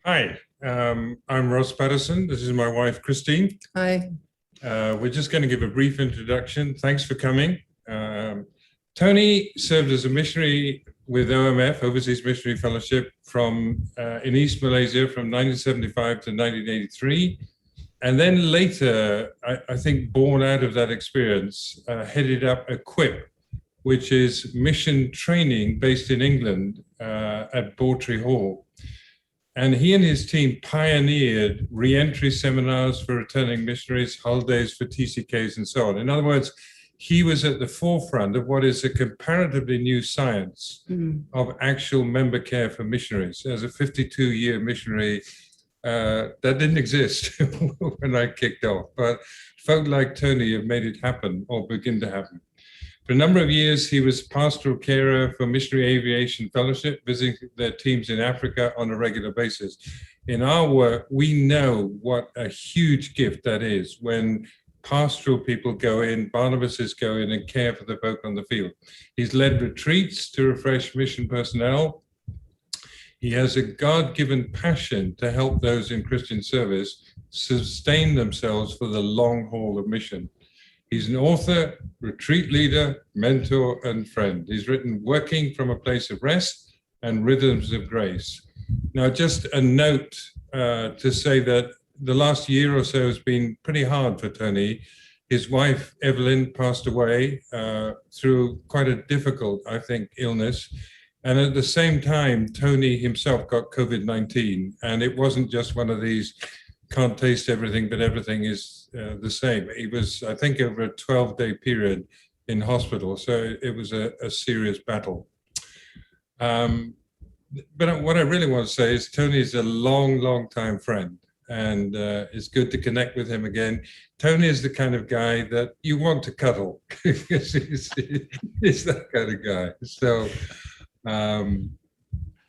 Hi, I'm Ross Patterson. This is my wife, Christine. Hi. We're just going to give a brief introduction. Thanks for coming. Tony served as a missionary with OMF, Overseas Missionary Fellowship, in East Malaysia from 1975 to 1983. And then later, I think born out of that experience, headed up EQUIP, which is mission training based in England at Bawtry Hall. And he and his team pioneered re-entry seminars for returning missionaries, holidays for TCKs, and so on. In other words, he was at the forefront of what is a comparatively new science of actual member care for missionaries. As a 52-year missionary, that didn't exist when I kicked off. But folk like Tony have made it happen or begin to happen. For a number of years, he was Pastoral Carer for Missionary Aviation Fellowship, visiting their teams in Africa on a regular basis. In our work, we know what a huge gift that is when pastoral people go in, Barnabas go in and care for the folk on the field. He's led retreats to refresh mission personnel. He has a God-given passion to help those in Christian service sustain themselves for the long haul of mission. He's an author, retreat leader, mentor, and friend. He's written Working from a Place of Rest and Rhythms of Grace. Now, just a note to say that the last year or so has been pretty hard for Tony. His wife, Evelyn, passed away through quite a difficult, I think, illness. And at the same time, Tony himself got COVID-19. And it wasn't just one of these can't taste everything, but everything is the same. He was, I think, over a 12-day period in hospital. So it was a serious battle. But what I really want to say is Tony's a long time friend. And it's good to connect with him again. Tony is the kind of guy that you want to cuddle. he's that kind of guy. So I'm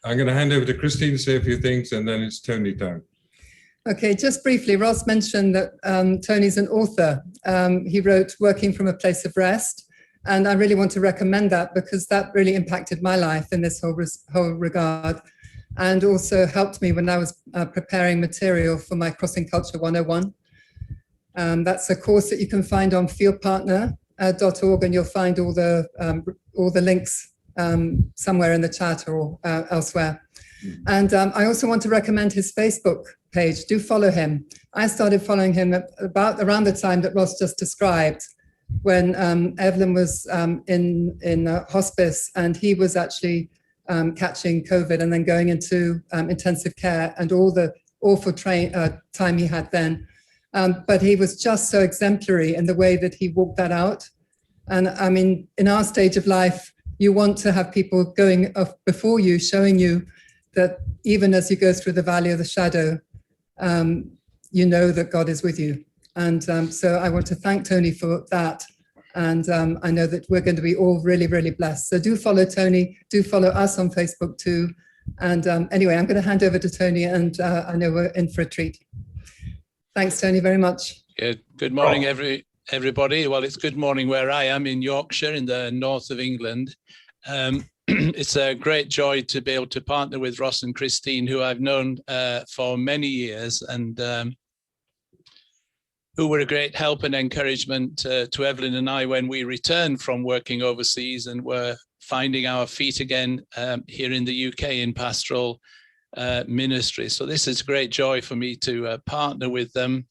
going to hand over to Christine to say a few things, and then it's Tony time. Okay, just briefly, Ross mentioned that Tony's an author. He wrote Working from a Place of Rest, and I really want to recommend that because that really impacted my life in this whole regard, and also helped me when I was preparing material for my Crossing Culture 101. That's a course that you can find on FieldPartner.org, and you'll find all the links somewhere in the chat or elsewhere. And I also want to recommend his Facebook page. Do follow him. I started following him around the time that Ross just described, when Evelyn was in hospice, and he was actually catching COVID and then going into intensive care and all the awful time he had then. But he was just so exemplary in the way that he walked that out. And I mean, in our stage of life, you want to have people going before you, showing you that even as you go through the valley of the shadow, you know that God is with you. And so I want to thank Tony for that. And I know that we're going to be all really blessed. So do follow Tony, do follow us on Facebook too. And anyway, I'm going to hand over to Tony, and I know we're in for a treat. Thanks, Tony, very much. Good morning, everybody. Well, it's good morning where I am in Yorkshire in the north of England. It's a great joy to be able to partner with Ross and Christine, who I've known for many years, and who were a great help and encouragement to Evelyn and I when we returned from working overseas and were finding our feet again here in the UK in pastoral ministry. So this is a great joy for me to partner with them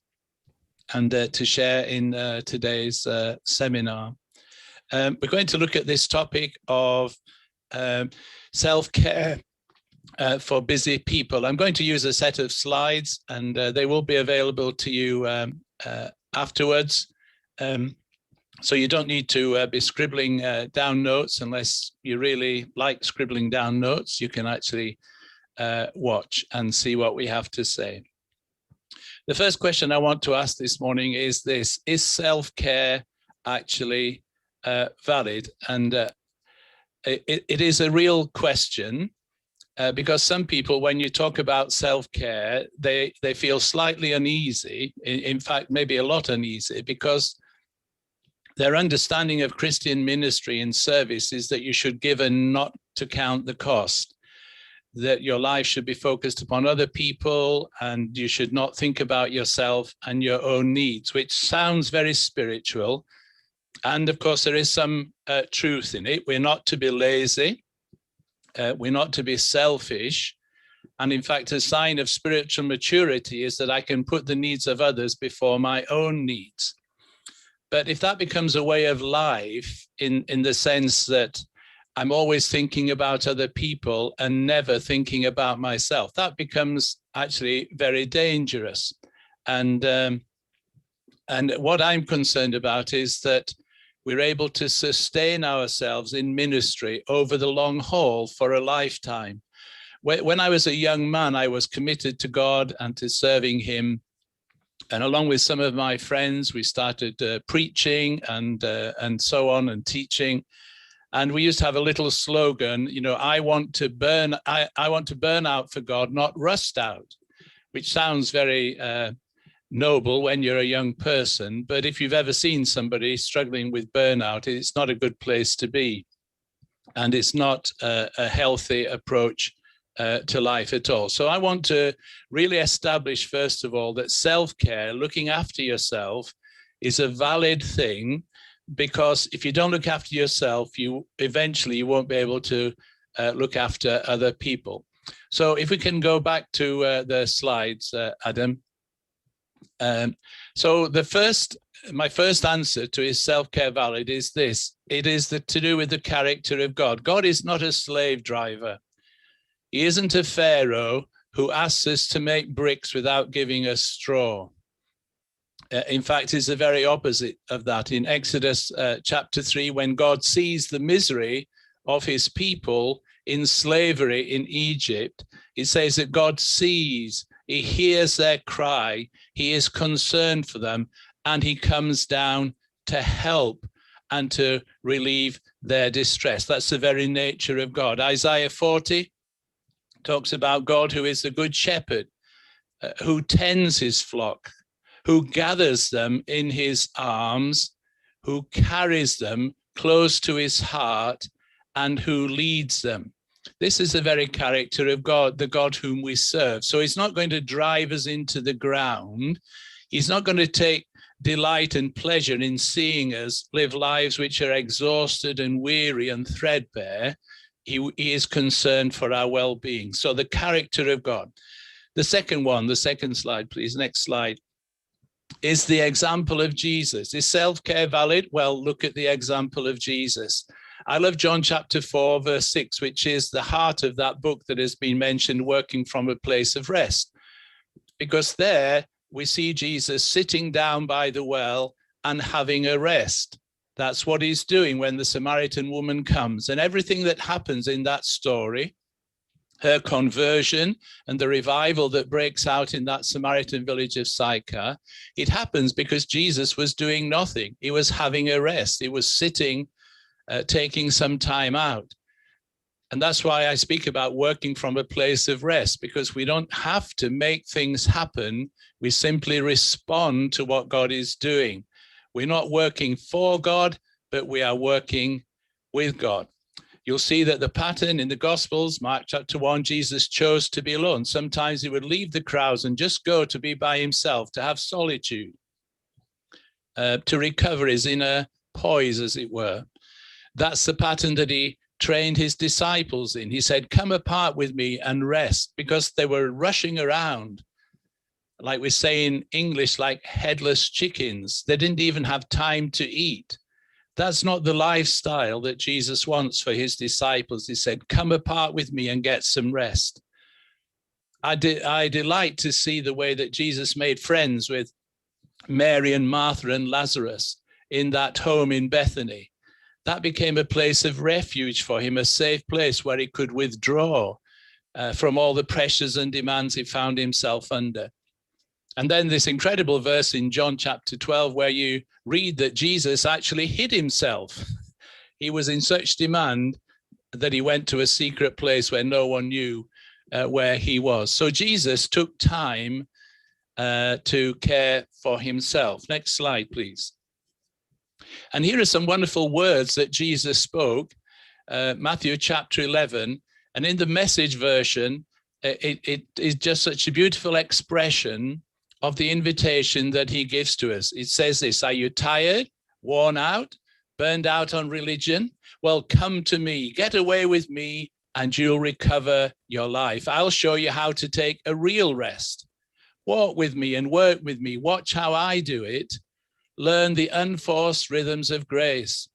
and to share in today's seminar. We're going to look at this topic of self-care for busy people. I'm going to use a set of slides, and they will be available to you afterwards. So you don't need to be scribbling down notes unless you really like scribbling down notes. You can actually watch and see what we have to say. The first question I want to ask this morning is this: is self-care actually valid? And it is a real question because some people, when you talk about self-care, they feel slightly uneasy, in fact, maybe a lot uneasy, because their understanding of Christian ministry and service is that you should give and not to count the cost. that your life should be focused upon other people and you should not think about yourself and your own needs, which sounds very spiritual. And of course, there is some truth in it. We're not to be lazy. We're not to be selfish. And in fact, a sign of spiritual maturity is that I can put the needs of others before my own needs. But if that becomes a way of life in the sense that I'm always thinking about other people and never thinking about myself, that becomes actually very dangerous. And what I'm concerned about is that we're able to sustain ourselves in ministry over the long haul for a lifetime. When I was a young man, I was committed to God and to serving him. And along with some of my friends, we started preaching and so on, and teaching. And we used to have a little slogan, you know, I want to burn out for God, not rust out, which sounds very noble when you're a young person. But if you've ever seen somebody struggling with burnout, it's not a good place to be. And it's not a healthy approach to life at all. So I want to really establish, first of all, that self-care, looking after yourself, is a valid thing. Because if you don't look after yourself, you won't be able to look after other people. So if we can go back to the slides, Adam. So my first answer to is self-care valid is this. It is to do with the character of God. God is not a slave driver. He isn't a Pharaoh who asks us to make bricks without giving us straw. In fact, it's the very opposite of that. In Exodus chapter 3, when God sees the misery of his people in slavery in Egypt, it says that God sees, he hears their cry, he is concerned for them, and he comes down to help and to relieve their distress. That's the very nature of God. Isaiah 40 talks about God who is the good shepherd, who tends his flock, who gathers them in his arms, who carries them close to his heart, and who leads them. This is the very character of God, the God whom we serve. So he's not going to drive us into the ground. He's not going to take delight and pleasure in seeing us live lives which are exhausted and weary and threadbare. He is concerned for our well-being. So the character of God. The second slide, please. Next slide. Is the example of Jesus. Is self-care valid? Well, look at the example of Jesus. I love John chapter 4, verse 6, which is the heart of that book that has been mentioned, working from a place of rest. Because there we see Jesus sitting down by the well and having a rest. That's what he's doing when the Samaritan woman comes. And everything that happens in that story, her conversion and the revival that breaks out in that Samaritan village of Sychar, it happens because Jesus was doing nothing. He was having a rest. He was sitting, taking some time out. And that's why I speak about working from a place of rest, because we don't have to make things happen. We simply respond to what God is doing. We're not working for God, but we are working with God. You'll see that the pattern in the Gospels, Mark chapter 1, Jesus chose to be alone. Sometimes he would leave the crowds and just go to be by himself, to have solitude, to recover his inner poise, as it were. That's the pattern that he trained his disciples in. He said, come apart with me and rest, because they were rushing around, like we say in English, like headless chickens. They didn't even have time to eat. That's not the lifestyle that Jesus wants for his disciples. He said, come apart with me and get some rest. I delight to see the way that Jesus made friends with Mary and Martha and Lazarus in that home in Bethany. That became a place of refuge for him, a safe place where he could withdraw from all the pressures and demands he found himself under. And then this incredible verse in John chapter 12, where you read that Jesus actually hid himself. He was in such demand that he went to a secret place where no one knew where he was. So Jesus took time to care for himself. Next slide, please. And here are some wonderful words that Jesus spoke. Matthew chapter 11, And in the Message version, it is just such a beautiful expression of the invitation that he gives to us. It says this: are you tired, worn out, burned out on religion? Well, come to me, get away with me, and you'll recover your life. I'll show you how to take a real rest. Walk with me and work with me. Watch how I do it. Learn the unforced rhythms of grace.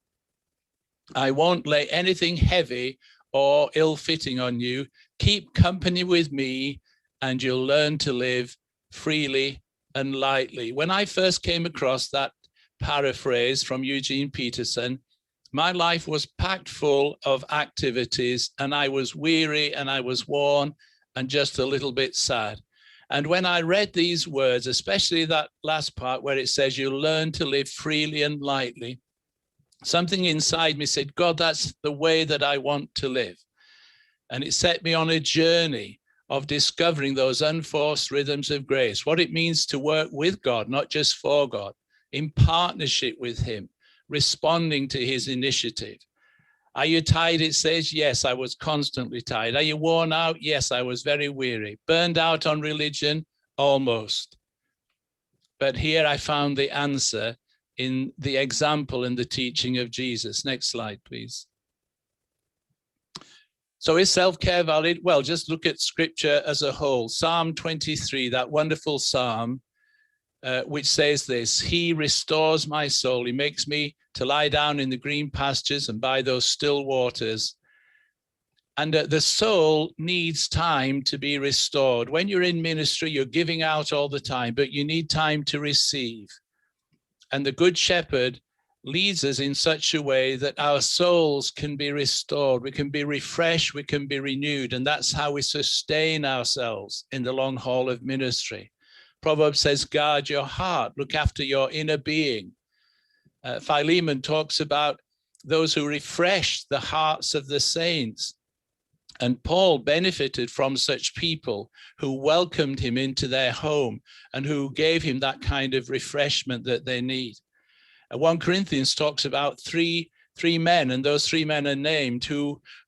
I won't lay anything heavy or ill-fitting on you. Keep company with me and you'll learn to live freely and lightly. When I first came across that paraphrase from Eugene Peterson, my life was packed full of activities and I was weary and I was worn and just a little bit sad. And when I read these words, especially that last part where it says you learn to live freely and lightly, something inside me said, God, that's the way that I want to live. And it set me on a journey of discovering those unforced rhythms of grace, what it means to work with God, not just for God, in partnership with him, responding to his initiative. Are you tired? It says, yes, I was constantly tired. Are you worn out? Yes, I was very weary. Burned out on religion? Almost. But here I found the answer in the example and the teaching of Jesus. Next slide, please. So is self-care valid? Well, just look at scripture as a whole. Psalm 23, that wonderful psalm, which says this: he restores my soul. He makes me to lie down in the green pastures and by those still waters. And the soul needs time to be restored. When you're in ministry, you're giving out all the time, but you need time to receive. And the Good Shepherd leads us in such a way that our souls can be restored. We can be refreshed, we can be renewed. And that's how we sustain ourselves in the long haul of ministry. Proverbs says, guard your heart, look after your inner being. Philemon talks about those who refresh the hearts of the saints. And Paul benefited from such people who welcomed him into their home and who gave him that kind of refreshment that they need. 1 Corinthians talks about three men, and those three men are named,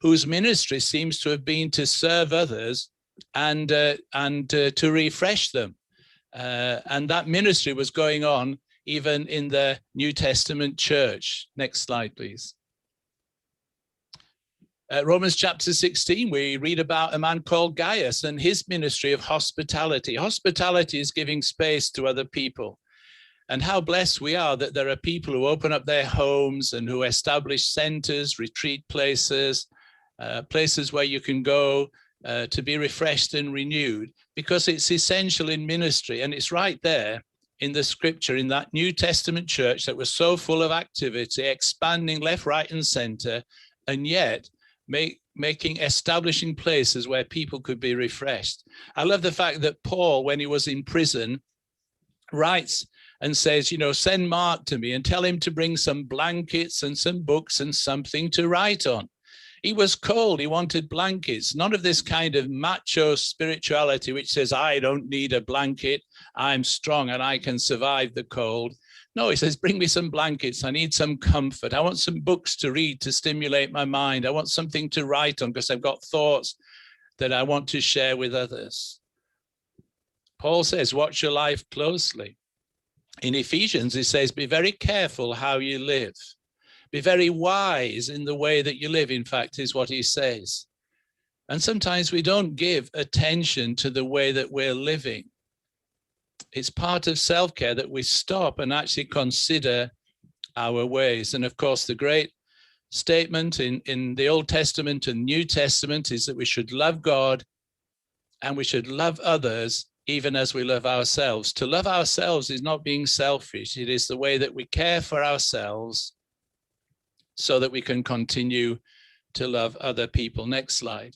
whose ministry seems to have been to serve others and to refresh them. And that ministry was going on even in the New Testament church. Next slide, please. Romans chapter 16, we read about a man called Gaius and his ministry of hospitality. Hospitality is giving space to other people. And how blessed we are that there are people who open up their homes and who establish centers, retreat places, places where you can go to be refreshed and renewed, because it's essential in ministry. And it's right there in the scripture, in that New Testament church that was so full of activity, expanding left, right, and center, and yet establishing places where people could be refreshed. I love the fact that Paul, when he was in prison, writes and says, send Mark to me and tell him to bring some blankets and some books and something to write on. He was cold. He wanted blankets. None of this kind of macho spirituality, which says, I don't need a blanket. I'm strong and I can survive the cold. No, he says, bring me some blankets. I need some comfort. I want some books to read to stimulate my mind. I want something to write on because I've got thoughts that I want to share with others. Paul says, watch your life closely. In Ephesians, he says, be very careful how you live. Be very wise in the way that you live, in fact, is what he says. And sometimes we don't give attention to the way that we're living. It's part of self-care that we stop and actually consider our ways. And of course, the great statement in the Old Testament and New Testament is that we should love God and we should love others even as we love ourselves. To love ourselves is not being selfish. It is the way that we care for ourselves so that we can continue to love other people. Next slide.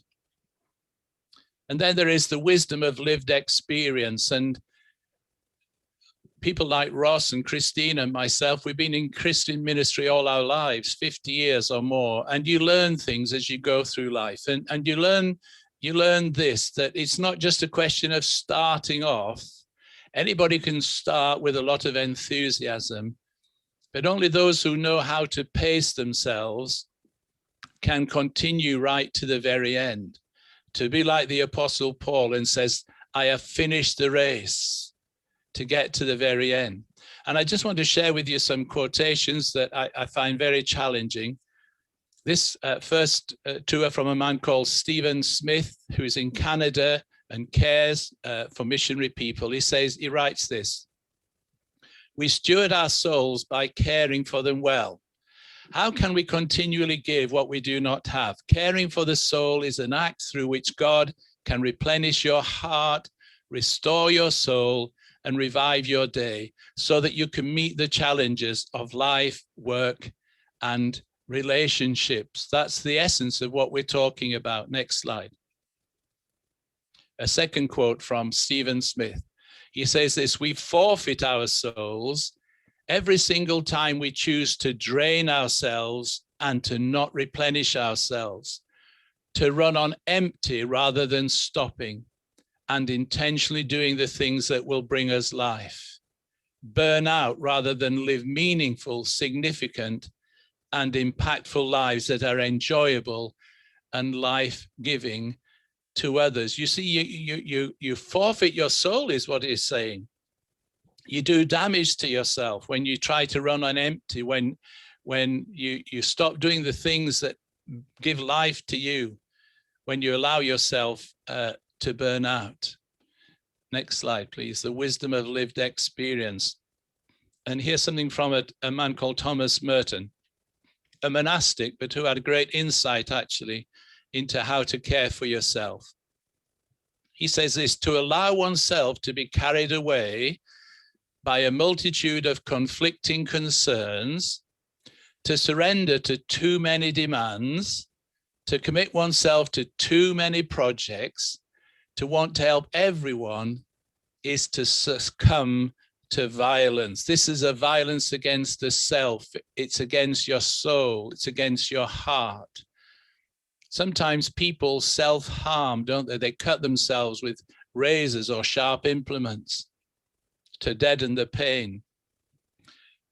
And then there is the wisdom of lived experience. And people like Ross and Christine and myself, we've been in Christian ministry all our lives, 50 years or more. And you learn things as you go through life. And you learn this, that it's not just a question of starting off. Anybody can start with a lot of enthusiasm, but only those who know how to pace themselves can continue right to the very end. to be like the Apostle Paul and says, I have finished the race, to get to the very end. And I just want to share with you some quotations that I find very challenging. This first two are from a man called Stephen Smith, who is in Canada and cares for missionary people. He writes this: we steward our souls by caring for them well. How can we continually give what we do not have? Caring for the soul is an act through which God can replenish your heart, restore your soul, and revive your day so that you can meet the challenges of life, work, and relationships. That's the essence of what we're talking about. Next slide. A second quote from Stephen Smith. He says this: we forfeit our souls every single time we choose to drain ourselves and to not replenish ourselves, to run on empty rather than stopping and intentionally doing the things that will bring us life, burn out rather than live meaningful, significant, and impactful lives that are enjoyable and life-giving to others. You see, you forfeit your soul is what he's saying. You do damage to yourself when you try to run on empty, when you stop doing the things that give life to you, when you allow yourself to burn out. Next slide, please. The wisdom of lived experience. And here's something from a man called Thomas Merton, a monastic, but who had great insight actually into how to care for yourself. He says this: to allow oneself to be carried away by a multitude of conflicting concerns, to surrender to too many demands, to commit oneself to too many projects, to want to help everyone, is to succumb to violence. This is a violence against the self. It's against your soul. It's against your heart. Sometimes people self-harm, don't they? They cut themselves with razors or sharp implements to deaden the pain.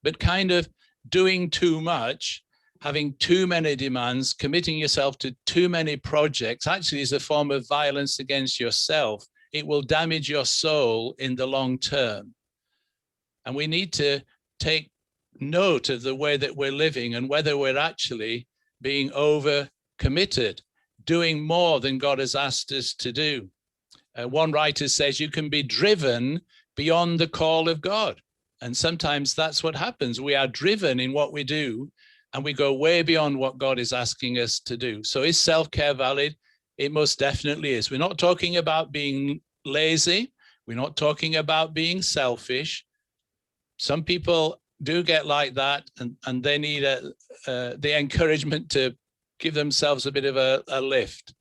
But kind of doing too much, having too many demands, committing yourself to too many projects, actually is a form of violence against yourself. It will damage your soul in the long term. And we need to take note of the way that we're living and whether we're actually being over-committed, doing more than God has asked us to do. One writer says you can be driven beyond the call of God. And sometimes that's what happens. We are driven in what we do, and we go way beyond what God is asking us to do. So is self-care valid? It most definitely is. We're not talking about being lazy. We're not talking about being selfish. Some people do get like that, and they need the encouragement to give themselves a bit of a lift.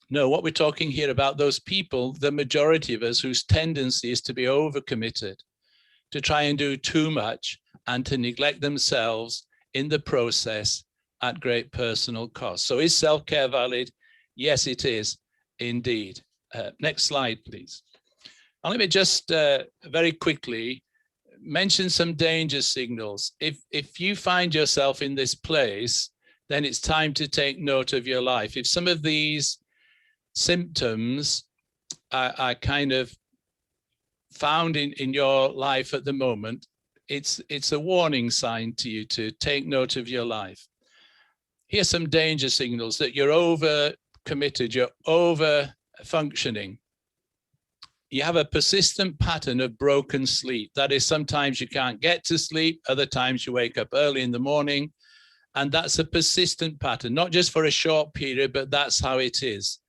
No, what we're talking here about those people, the majority of us, whose tendency is to be overcommitted, to try and do too much and to neglect themselves in the process at great personal cost. So is self-care valid? Yes, it is indeed. Next slide, please. And let me just very quickly mention some danger signals. If you find yourself in this place, then it's time to take note of your life. If some of these symptoms are kind of found in your life at the moment, it's a warning sign to you to take note of your life. Here's some danger signals that you're over committed, you're over functioning. You have a persistent pattern of broken sleep. That is, sometimes you can't get to sleep, other times you wake up early in the morning, and that's a persistent pattern, not just for a short period, but that's how it is.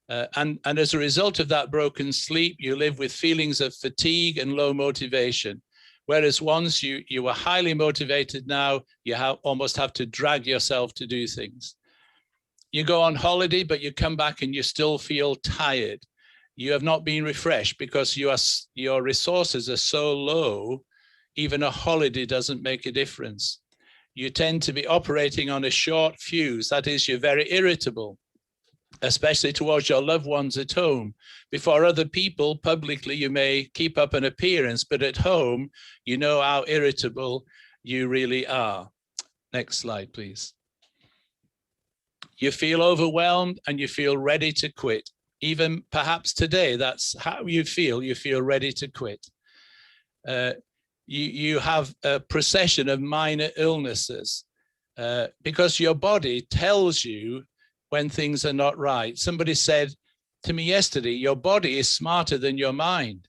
And as a result of that broken sleep, you live with feelings of fatigue and low motivation. Whereas once you were highly motivated, now you almost have to drag yourself to do things. You go on holiday, but you come back and you still feel tired. You have not been refreshed because your resources are so low, even a holiday doesn't make a difference. You tend to be operating on a short fuse. That is, you're very irritable, especially towards your loved ones at home. Before other people, publicly, you may keep up an appearance, but at home, you know how irritable you really are. Next slide, please. You feel overwhelmed and you feel ready to quit. Even perhaps today, that's how you feel. You feel ready to quit. You have a procession of minor illnesses because your body tells you when things are not right. Somebody said to me yesterday, your body is smarter than your mind.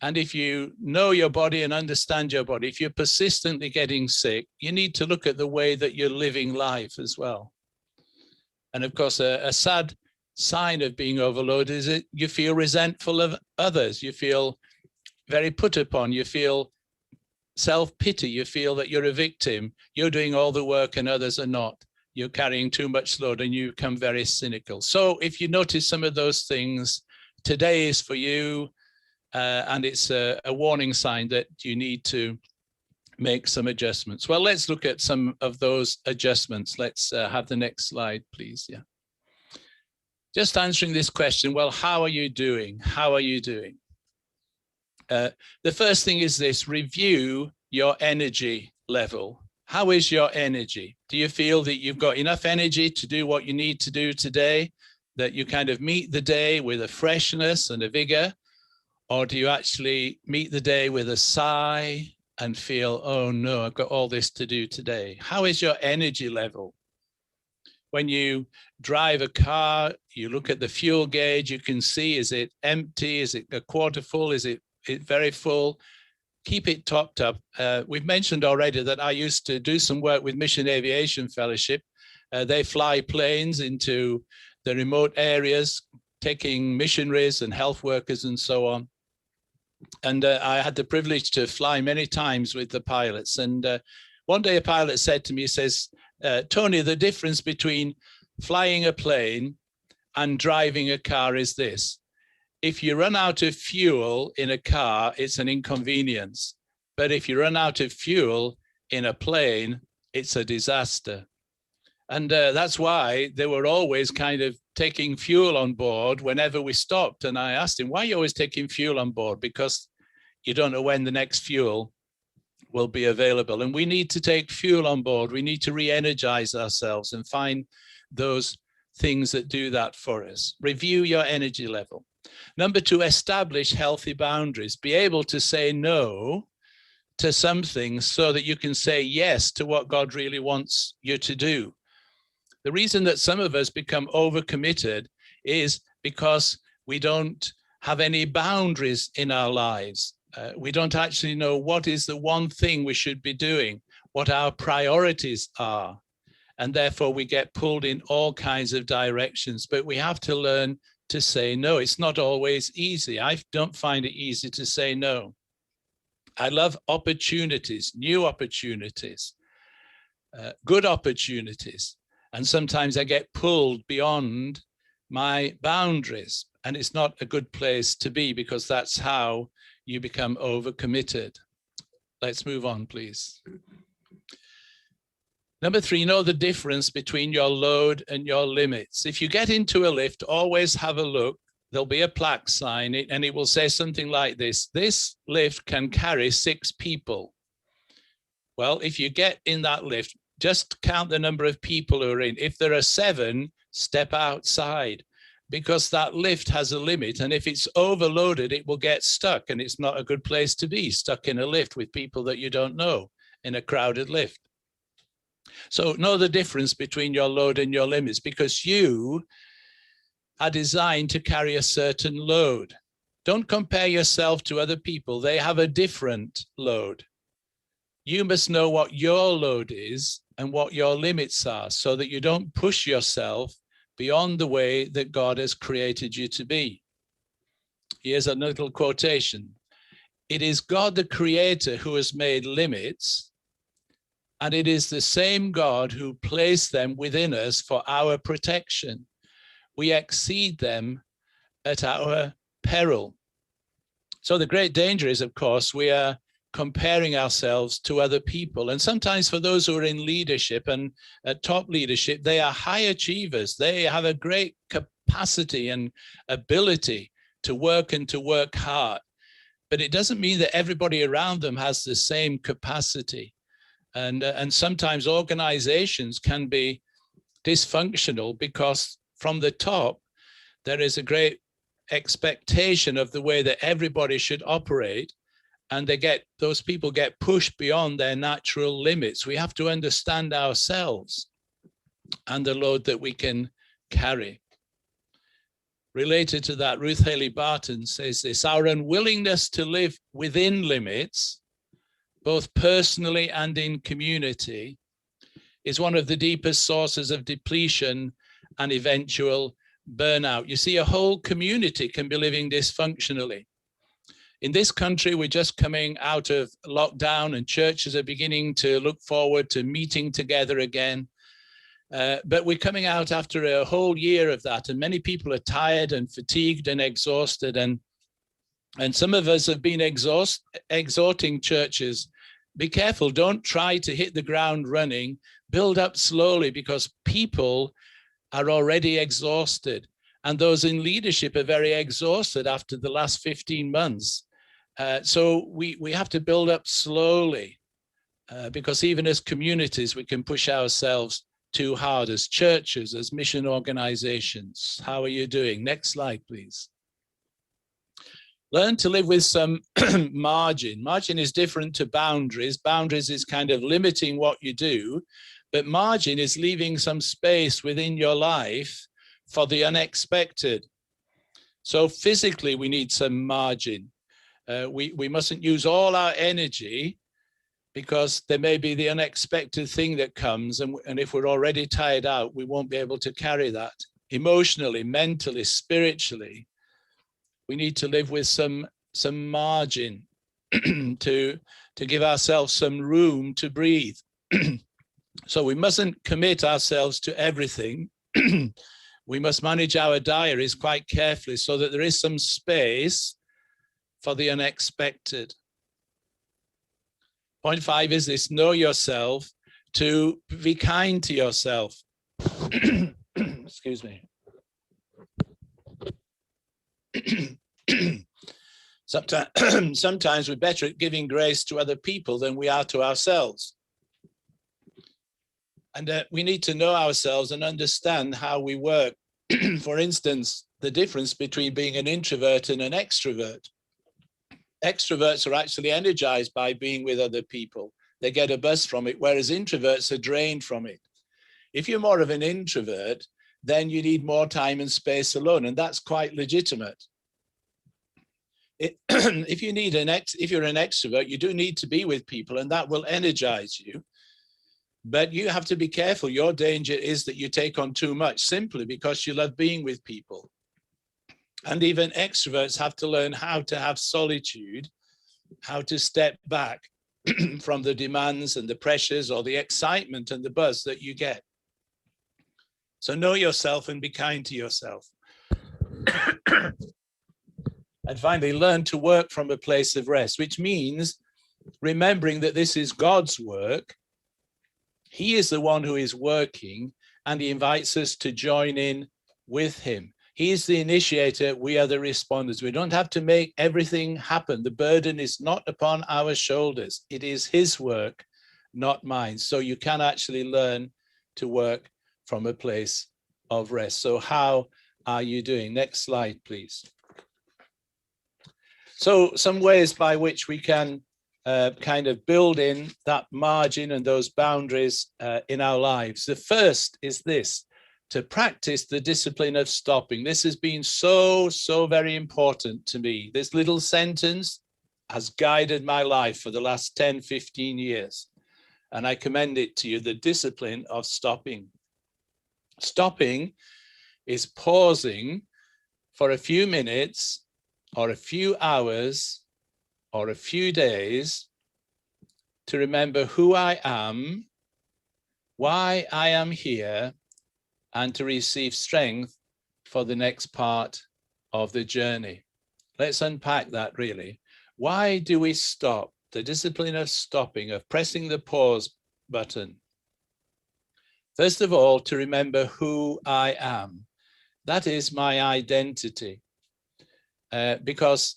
And if you know your body and understand your body, if you're persistently getting sick, you need to look at the way that you're living life as well. And of course, a sad sign of being overloaded is that you feel resentful of others. You feel very put upon. You feel self-pity. You feel that you're a victim. You're doing all the work and others are not. You're carrying too much load and you become very cynical. So if you notice some of those things, today is for you. And it's a warning sign that you need to make some adjustments. Well, let's look at some of those adjustments. Let's have the next slide, please. Yeah. Just answering this question, well, how are you doing? How are you doing? The first thing is this: review your energy level. How is your energy? Do you feel that you've got enough energy to do what you need to do today, that you kind of meet the day with a freshness and a vigor? Or do you actually meet the day with a sigh and feel, oh no, I've got all this to do today? How is your energy level? When you drive a car, you look at the fuel gauge, you can see, is it empty? Is it a quarter full? Is it very full? Keep it topped up. We've mentioned already that I used to do some work with Mission Aviation Fellowship. They fly planes into the remote areas, taking missionaries and health workers and so on. And I had the privilege to fly many times with the pilots. And one day a pilot said to me, he says, Tony, the difference between flying a plane and driving a car is this: if you run out of fuel in a car, it's an inconvenience. But if you run out of fuel in a plane, it's a disaster. And that's why they were always kind of taking fuel on board whenever we stopped. And I asked him, why are you always taking fuel on board? Because you don't know when the next fuel will be available. And we need to take fuel on board. We need to re-energize ourselves and find those things that do that for us. Review your energy level. Number 2, establish healthy boundaries. Be able to say no to some things so that you can say yes to what God really wants you to do. The reason that some of us become overcommitted is because we don't have any boundaries in our lives. We don't actually know what is the one thing we should be doing, what our priorities are. And therefore we get pulled in all kinds of directions, but we have to learn to say no. It's not always easy. I don't find it easy to say no. I love opportunities, new opportunities, good opportunities. And sometimes I get pulled beyond my boundaries. And it's not a good place to be, because that's how you become overcommitted. Let's move on, please. Number 3, know the difference between your load and your limits. If you get into a lift, always have a look. There'll be a plaque sign, and it will say something like this: this lift can carry 6 people. Well, if you get in that lift, just count the number of people who are in. If there are 7, step outside, because that lift has a limit. And if it's overloaded, it will get stuck. And it's not a good place to be, stuck in a lift with people that you don't know in a crowded lift. So know the difference between your load and your limits, because you are designed to carry a certain load. Don't compare yourself to other people. They have a different load. You must know what your load is and what your limits are, so that you don't push yourself beyond the way that God has created you to be. Here's a little quotation. It is God, the creator, who has made limits, and it is the same God who placed them within us for our protection. We exceed them at our peril. So the great danger is, of course, we are comparing ourselves to other people. And sometimes for those who are in leadership and top leadership, they are high achievers. They have a great capacity and ability to work and to work hard. But it doesn't mean that everybody around them has the same capacity. And sometimes organizations can be dysfunctional because from the top, there is a great expectation of the way that everybody should operate, and those people get pushed beyond their natural limits. We have to understand ourselves and the load that we can carry. Related to that, Ruth Haley Barton says this: our unwillingness to live within limits, both personally and in community, is one of the deepest sources of depletion and eventual burnout. You see, a whole community can be living dysfunctionally. In this country, we're just coming out of lockdown and churches are beginning to look forward to meeting together again. But we're coming out after a whole year of that, and many people are tired and fatigued and exhausted. And some of us have been exhorting churches, be careful, don't try to hit the ground running, build up slowly, because people are already exhausted. And those in leadership are very exhausted after the last 15 months. So we have to build up slowly, because even as communities, we can push ourselves too hard, as churches, as mission organizations. How are you doing? Next slide, please. Learn to live with some margin. Margin is different to boundaries. Boundaries is kind of limiting what you do, but margin is leaving some space within your life for the unexpected. So physically, we need some margin. We mustn't use all our energy, because there may be the unexpected thing that comes, and if we're already tired out, we won't be able to carry that. Emotionally, mentally, spiritually, we need to live with some margin to give ourselves some room to breathe. So we mustn't commit ourselves to everything. We must manage our diaries quite carefully so that there is some space for the unexpected. Point 5 is this: know yourself, to be kind to yourself. Excuse me. Sometimes we're better at giving grace to other people than we are to ourselves. And we need to know ourselves and understand how we work. For instance, the difference between being an introvert and an extrovert. Extroverts are actually energized by being with other people. They get a buzz from it, whereas introverts are drained from it. If you're more of an introvert, then you need more time and space alone, and that's quite legitimate. If you're an extrovert, you do need to be with people, and that will energize you. But you have to be careful. Your danger is that you take on too much simply because you love being with people. And even extroverts have to learn how to have solitude, how to step back from the demands and the pressures or the excitement and the buzz that you get. So know yourself and be kind to yourself. And finally, learn to work from a place of rest, which means remembering that this is God's work. He is the one who is working, and he invites us to join in with him. He is the initiator. We are the responders. We don't have to make everything happen. The burden is not upon our shoulders. It is his work, not mine. So you can actually learn to work from a place of rest. So how are you doing? Next slide, please. So some ways by which we can kind of build in that margin and those boundaries in our lives. The first is this: to practice the discipline of stopping. This has been so very important to me. This little sentence has guided my life for the last 10, 15 years. And I commend it to you, the discipline of stopping. Stopping is pausing for a few minutes or a few hours or a few days to remember who I am, why I am here, and to receive strength for the next part of the journey. Let's unpack that really. Why do we stop? The discipline of stopping, of pressing the pause button. First of all, to remember who I am. That is my identity. Because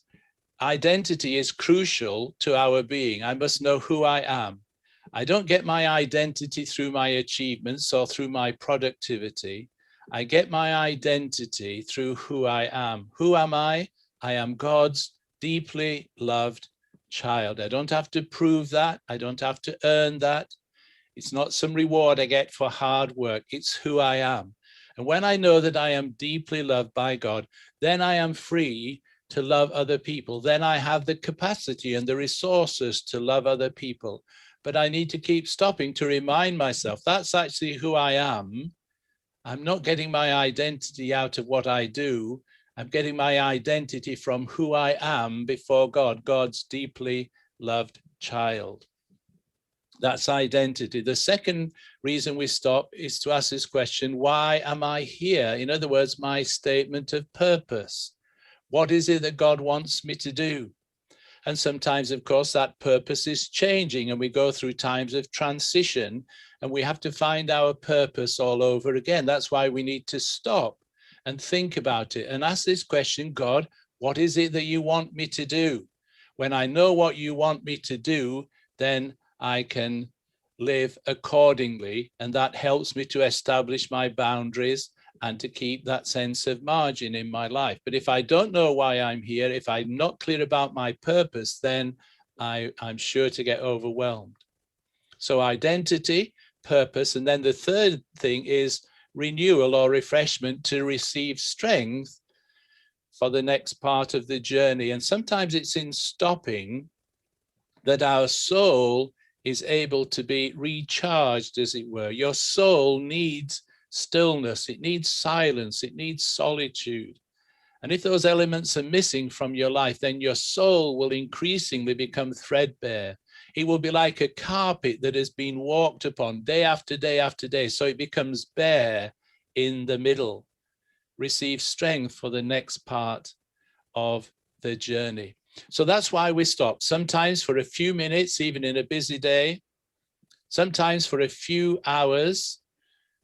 identity is crucial to our being. I must know who I am. I don't get my identity through my achievements or through my productivity. I get my identity through who I am. Who am I? I am God's deeply loved child. I don't have to prove that. I don't have to earn that. It's not some reward I get for hard work. It's who I am. And when I know that I am deeply loved by God, then I am free to love other people. Then I have the capacity and the resources to love other people. But I need to keep stopping to remind myself that's actually who I am. I'm not getting my identity out of what I do. I'm getting my identity from who I am before God, God's deeply loved child. That's identity. The second reason we stop is to ask this question, why am I here? In other words, my statement of purpose. What is it that God wants me to do? And sometimes, of course, that purpose is changing and we go through times of transition and we have to find our purpose all over again. That's why we need to stop and think about it and ask this question, God, what is it that you want me to do? When I know what you want me to do, then I can live accordingly, and that helps me to establish my boundaries and to keep that sense of margin in my life. But if I don't know why I'm here, if I'm not clear about my purpose, then I'm sure to get overwhelmed. So identity, purpose, and then the third thing is renewal or refreshment to receive strength for the next part of the journey. And sometimes it's in stopping that our soul is able to be recharged, as it were. Your soul needs stillness, it needs silence, it needs solitude. And if those elements are missing from your life, then your soul will increasingly become threadbare. It will be like a carpet that has been walked upon day after day after day, so it becomes bare in the middle. Receive strength for the next part of the journey. So that's why we stop, sometimes for a few minutes, even in a busy day, sometimes for a few hours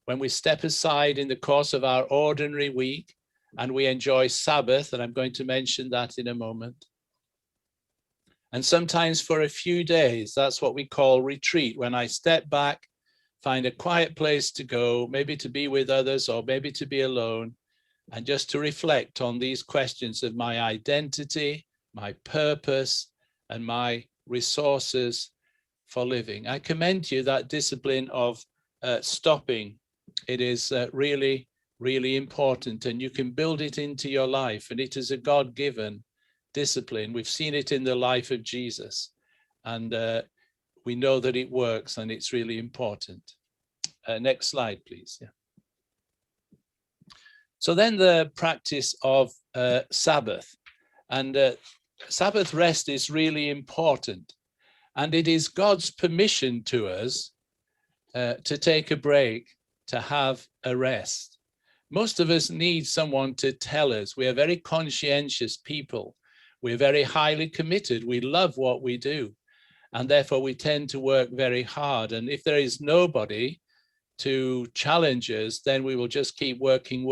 when we step aside in the course of our ordinary week and we enjoy Sabbath, and I'm going to mention that in a moment. And sometimes for a few days, that's what we call retreat, when I step back, find a quiet place to go, maybe to be with others or maybe to be alone, and just to reflect on these questions of my identity, my purpose, and my resources for living. I commend to you that discipline of stopping. It is really, really important, and you can build it into your life, and it is a God-given discipline. We've seen it in the life of Jesus, and we know that it works, and it's really important. Next slide, please. Yeah. So then the practice of Sabbath, and Sabbath rest is really important, and it is God's permission to us to take a break, to have a rest. Most of us need someone to tell us. We are very conscientious people. We're very highly committed. We love what we do, and therefore we tend to work very hard. And if there is nobody to challenge us, then we will just keep working.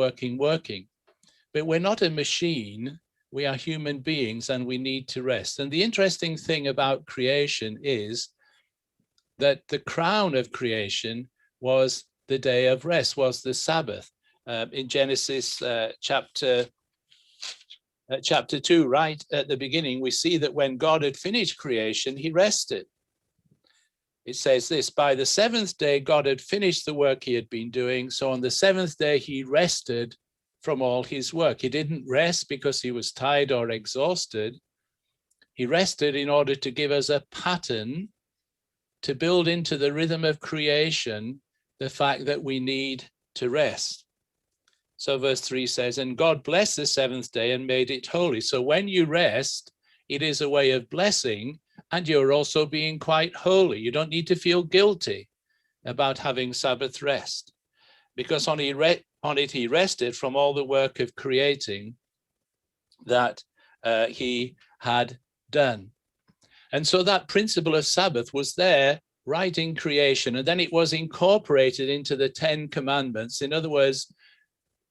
But we're not a machine. We are human beings, and we need to rest. And the interesting thing about creation is that the crown of creation was the day of rest, was the Sabbath. In Genesis chapter 2, right at the beginning, we see that when God had finished creation, he rested. It says this, by the seventh day, God had finished the work he had been doing. So on the seventh day, he rested from all his work. He didn't rest because he was tired or exhausted. He rested in order to give us a pattern to build into the rhythm of creation the fact that we need to rest. So verse 3 says, and God blessed the seventh day and made it holy. So when you rest, it is a way of blessing, and you're also being quite holy. You don't need to feel guilty about having Sabbath rest, because on it he rested from all the work of creating that he had done. And so that principle of Sabbath was there right in creation, and then it was incorporated into the 10 commandments. In other words,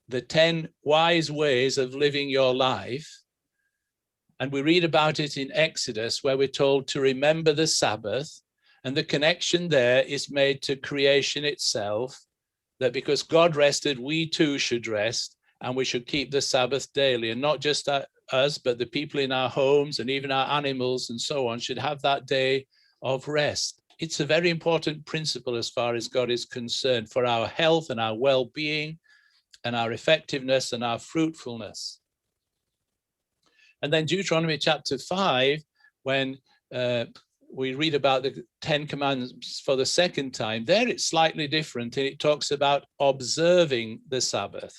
the 10 wise ways of living your life. And we read about it in Exodus, where we're told to remember the Sabbath And the connection there is made to creation itself, that because God rested, we too should rest, and we should keep the Sabbath daily. And not just us, but the people in our homes and even our animals and so on should have that day of rest. It's a very important principle as far as God is concerned for our health and our well-being and our effectiveness and our fruitfulness. And then Deuteronomy chapter 5, when we read about the 10 commandments for the second time, there it's slightly different, and it talks about observing the Sabbath.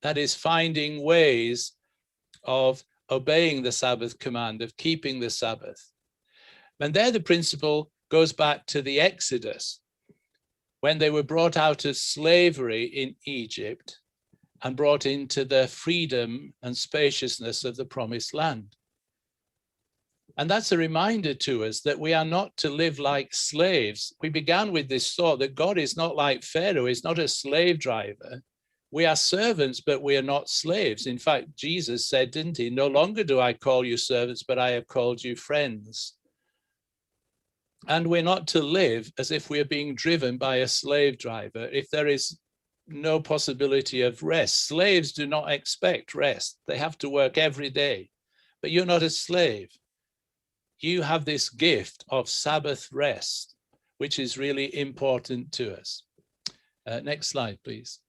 That is, finding ways of obeying the Sabbath command, of keeping the Sabbath. And there the principle goes back to the Exodus, when they were brought out of slavery in Egypt and brought into the freedom and spaciousness of the promised land. And that's a reminder to us that we are not to live like slaves. We began with this thought that God is not like Pharaoh, he's not a slave driver. We are servants, but we are not slaves. In fact, Jesus said, didn't he? No longer do I call you servants, but I have called you friends. And we're not to live as if we are being driven by a slave driver, if there is no possibility of rest. Slaves do not expect rest. They have to work every day. But you're not a slave. You have this gift of Sabbath rest, which is really important to us. Next slide, please.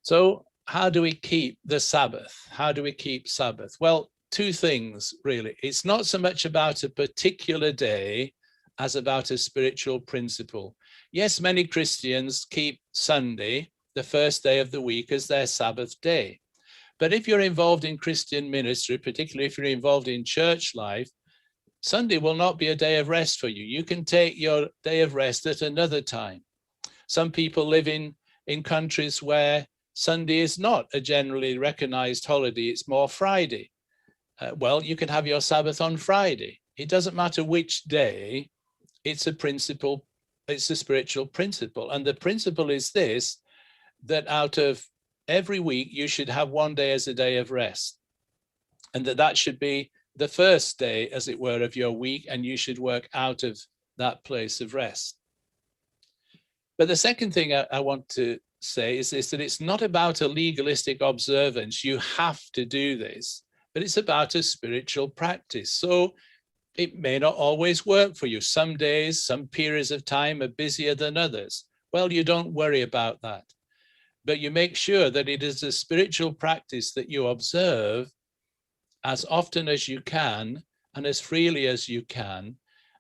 So how do we keep the Sabbath? How do we keep Sabbath? Well, two things, really. It's not so much about a particular day as about a spiritual principle. Yes, many Christians keep Sunday, the first day of the week, as their Sabbath day. But if you're involved in Christian ministry, particularly if you're involved in church life, Sunday will not be a day of rest for you. You can take your day of rest at another time. Some people live in countries where Sunday is not a generally recognized holiday, it's more Friday. Well, you can have your Sabbath on Friday. It doesn't matter which day, it's a principle, it's a spiritual principle. And the principle is this, that out of every week, you should have one day as a day of rest. And that should be the first day, as it were, of your week, and you should work out of that place of rest. But the second thing I want to say is this, that it's not about a legalistic observance. You have to do this, but it's about a spiritual practice. So it may not always work for you. Some days, some periods of time are busier than others. Well, you don't worry about that, but you make sure that it is a spiritual practice that you observe as often as you can and as freely as you can,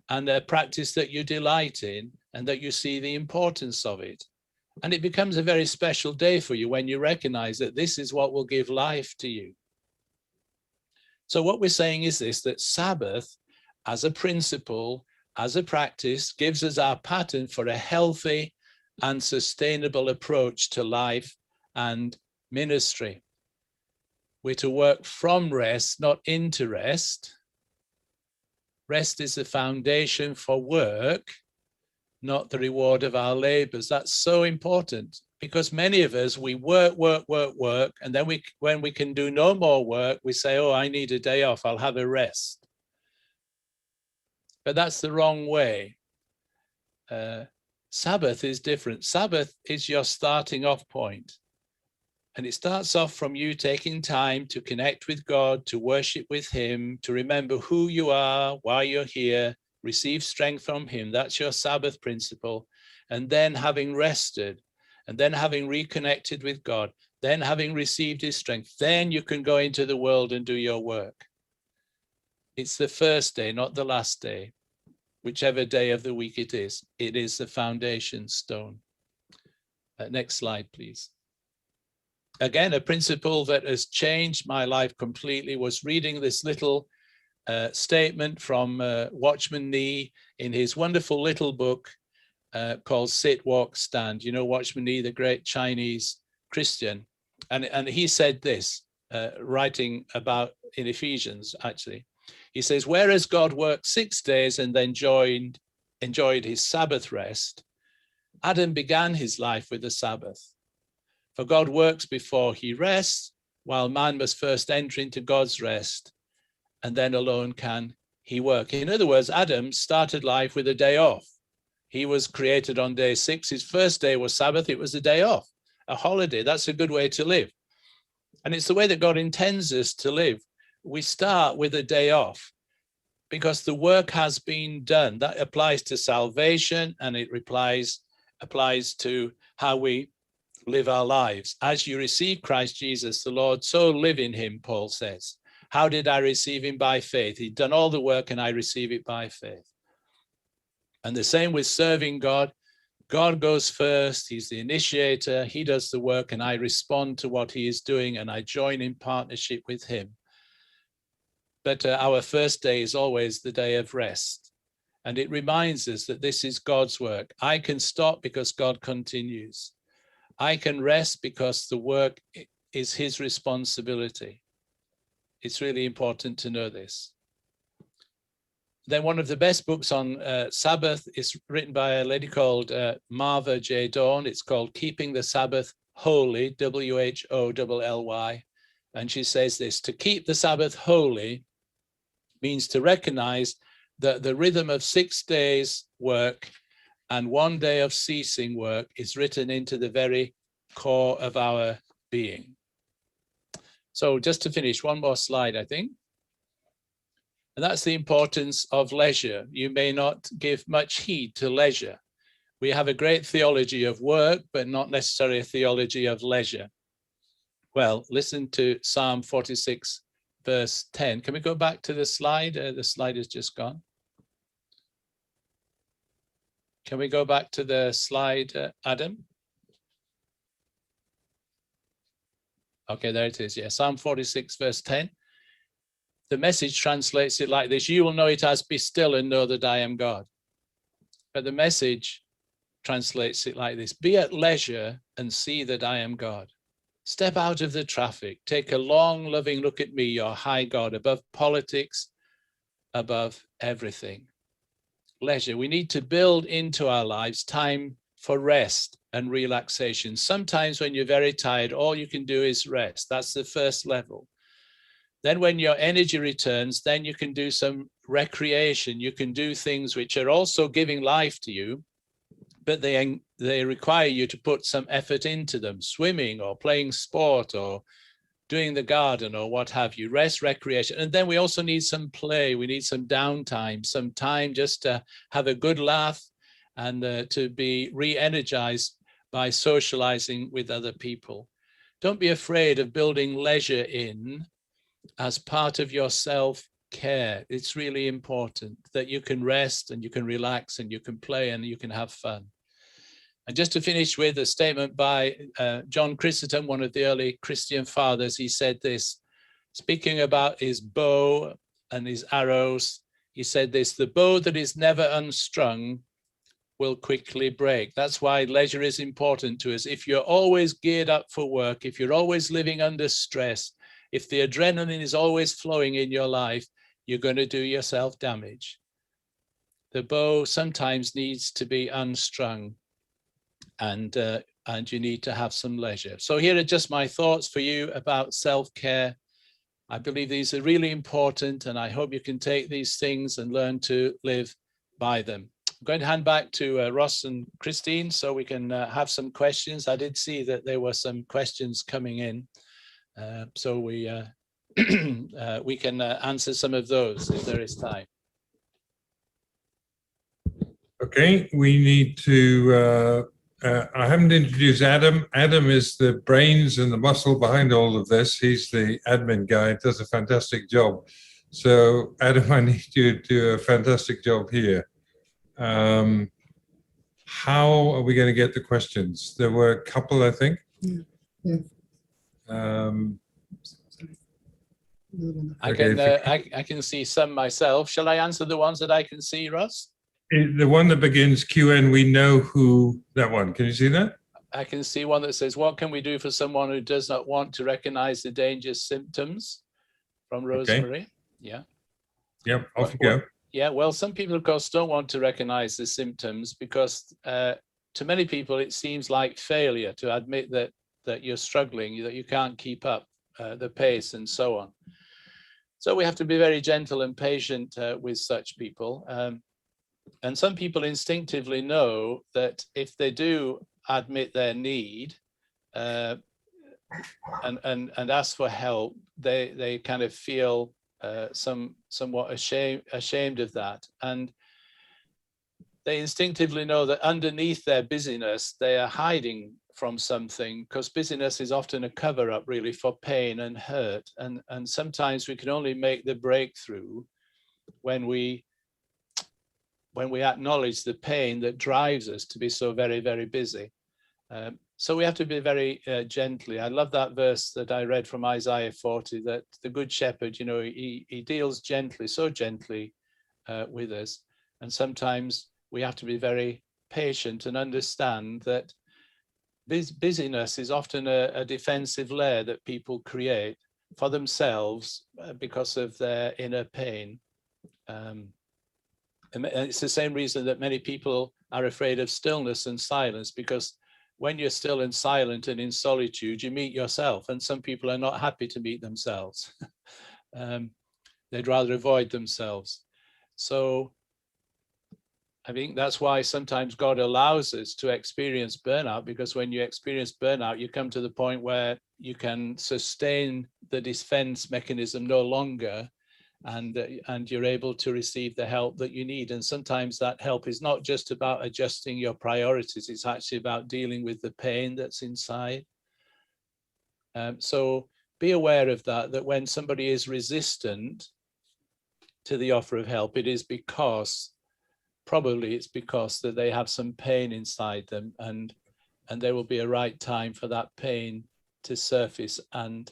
and a practice that you delight in and that you see the importance of it. And it becomes a very special day for you when you recognize that this is what will give life to you. So what we're saying is this, that Sabbath as a principle, as a practice, gives us our pattern for a healthy and sustainable approach to life and ministry. We're to work from rest, not into rest. Rest is the foundation for work, not the reward of our labors. That's so important, because many of us, we work, and then when we can do no more work, we say, oh, I need a day off, I'll have a rest. But that's the wrong way. Sabbath is different. Sabbath is your starting off point. And it starts off from you taking time to connect with God, to worship with him, to remember who you are, why you're here, receive strength from him. That's your Sabbath principle. And then having rested, and then having reconnected with God, then having received his strength, then you can go into the world and do your work. It's the first day, not the last day. Whichever day of the week it is the foundation stone. Next slide, please. Again, a principle that has changed my life completely was reading this little statement from Watchman Nee in his wonderful little book called Sit, Walk, Stand. You know, Watchman Nee, the great Chinese Christian. And he said this, writing about in Ephesians, actually. He says, whereas God worked 6 days and then enjoyed his Sabbath rest, Adam began his life with the Sabbath. For God works before he rests, while man must first enter into God's rest, and then alone can he worked. In other words, Adam started life with a day off. He was created on day 6. His first day was Sabbath. It was a day off, a holiday. That's a good way to live. And it's the way that God intends us to live. We start with a day off because the work has been done. That applies to salvation, and it applies to how we live our lives. As you receive Christ Jesus, the Lord, so live in him, Paul says. How did I receive him? By faith. He'd done all the work and I receive it by faith. And the same with serving God. God goes first. He's the initiator. He does the work and I respond to what he is doing and I join in partnership with him. But our first day is always the day of rest. And it reminds us that this is God's work. I can stop because God continues. I can rest because the work is his responsibility. It's really important to know this. Then one of the best books on Sabbath is written by a lady called Marva J. Dawn. It's called Keeping the Sabbath Holy, W-H-O-L-L-Y. And she says this: to keep the Sabbath holy means to recognize that the rhythm of 6 days work and 1 day of ceasing work is written into the very core of our being. So just to finish, one more slide, I think. And that's the importance of leisure. You may not give much heed to leisure. We have a great theology of work, but not necessarily a theology of leisure. Well, listen to Psalm 46, verse 10. Can we go back to the slide? The slide has just gone. Can we go back to the slide, Adam? Okay, there it is. Yeah, Psalm 46, verse 10. The Message translates it like this: you will know it as, be still and know that I am God. But the Message translates it like this: be at leisure and see that I am God. Step out of the traffic. Take a long, loving look at me, your high God, above politics, above everything. Leisure. We need to build into our lives time for rest and relaxation. Sometimes when you're very tired, all you can do is rest. That's the first level. Then when your energy returns, then you can do some recreation. You can do things which are also giving life to you, but they require you to put some effort into them: swimming or playing sport or doing the garden or what have you. Rest, recreation. And then we also need some play. We need some downtime, some time just to have a good laugh and to be re-energized by socializing with other people. Don't be afraid of building leisure in as part of your self-care. It's really important that you can rest and you can relax and you can play and you can have fun. And just to finish with a statement by John Chrysostom, one of the early Christian fathers. He said this, speaking about his bow and his arrows. He said this: the bow that is never unstrung will quickly break. That's why leisure is important to us. If you're always geared up for work, if you're always living under stress, if the adrenaline is always flowing in your life, you're going to do yourself damage. The bow sometimes needs to be unstrung, and you need to have some leisure. So here are just my thoughts for you about self-care. I believe these are really important, and I hope you can take these things and learn to live by them. I'm going to hand back to Ross and Christine so we can have some questions. I did see that there were some questions coming in, so we can answer some of those if there is time. Okay, we need to, I haven't introduced Adam. Adam is the brains and the muscle behind all of this. He's the admin guy, does a fantastic job. So Adam, I need you to do a fantastic job here. How are we going to get the questions? There were a couple, I think. Yeah. I can see some myself. Shall I answer the ones that I can see, Ross? The one that begins QN, we know who, that one. Can you see that? I can see one that says, what can we do for someone who does not want to recognize the dangerous symptoms? From Rosemary. Okay. Yeah. Yep, off you go. Yeah, well, some people, of course, don't want to recognize the symptoms because to many people, it seems like failure to admit that you're struggling, that you can't keep up the pace and so on. So we have to be very gentle and patient with such people. And some people instinctively know that if they do admit their need and ask for help, they kind of feel somewhat ashamed of that. And they instinctively know that underneath their busyness, they are hiding from something, because busyness is often a cover-up really for pain and hurt. And sometimes we can only make the breakthrough when we acknowledge the pain that drives us to be so very, very busy. So we have to be very gently. I love that verse that I read from Isaiah 40, that the good shepherd, you know, he deals gently, so gently with us. And sometimes we have to be very patient and understand that busyness is often a defensive layer that people create for themselves because of their inner pain. And it's the same reason that many people are afraid of stillness and silence, because when you're still and silent and in solitude, you meet yourself, and some people are not happy to meet themselves. They'd rather avoid themselves. So I think that's why sometimes God allows us to experience burnout, because when you experience burnout, you come to the point where you can sustain the defense mechanism no longer, and you're able to receive the help that you need. And sometimes that help is not just about adjusting your priorities, it's actually about dealing with the pain that's inside. So be aware of that when somebody is resistant to the offer of help, it is because it's because that they have some pain inside them, and there will be a right time for that pain to surface and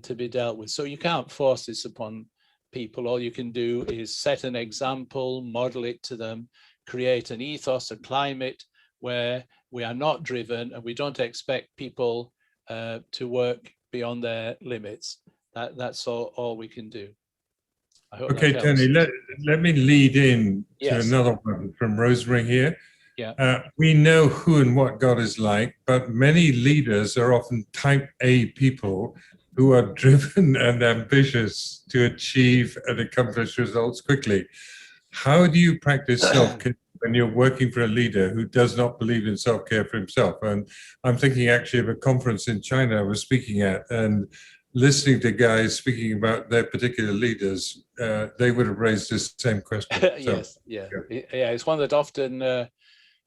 to be dealt with. So you can't force this upon people. All you can do is set an example, model it to them, create an ethos, a climate where we are not driven and we don't expect people to work beyond their limits. That's all we can do. Okay, Tony, let me lead in to another one from Rosemary here. Yeah. We know who and what God is like, but many leaders are often type A people who are driven and ambitious to achieve and accomplish results quickly. How do you practice self-care when you're working for a leader who does not believe in self-care for himself? And I'm thinking actually of a conference in China I was speaking at, and listening to guys speaking about their particular leaders, they would have raised this same question. Yes, yeah. It's one that often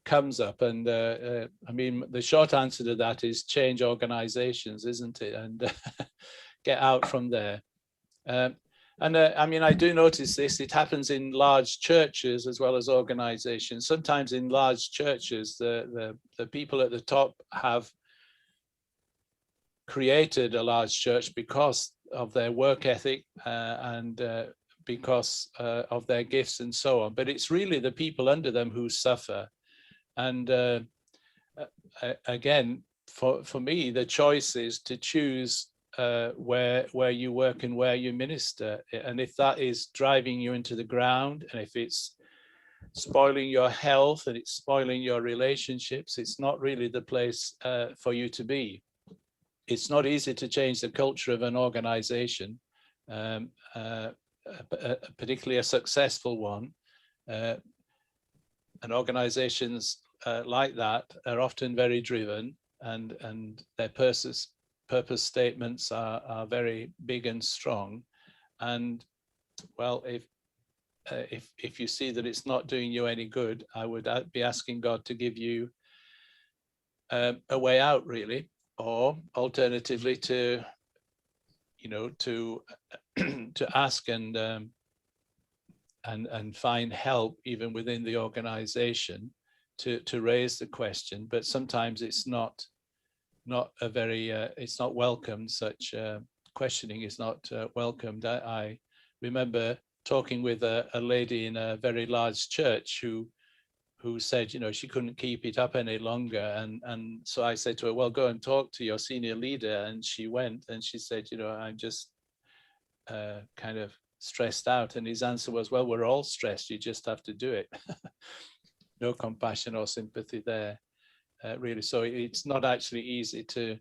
comes up, and I mean, the short answer to that is change organizations, isn't it? And get out from there. I mean, I do notice this. It happens in large churches as well as organizations. Sometimes in large churches, the people at the top have created a large church because of their work ethic and because of their gifts and so on. But it's really the people under them who suffer. And again, for me, the choice is to choose where you work and where you minister. And if that is driving you into the ground, and if it's spoiling your health and it's spoiling your relationships, it's not really the place for you to be. It's not easy to change the culture of an organization, particularly a successful one. And organizations like that are often very driven, and their purpose statements are very big and strong. And well, if you see that it's not doing you any good, I would be asking God to give you a way out, really, or alternatively to ask and find help even within the organization to raise the question. But sometimes it's not a very it's not welcomed. Such questioning is not welcomed. I remember talking with a lady in a very large church who said, she couldn't keep it up any longer. And so I said to her, well, go and talk to your senior leader. And she went, and she said, I'm just kind of stressed out. And his answer was, well, we're all stressed. You just have to do it. No compassion or sympathy there, really. So it's not actually easy to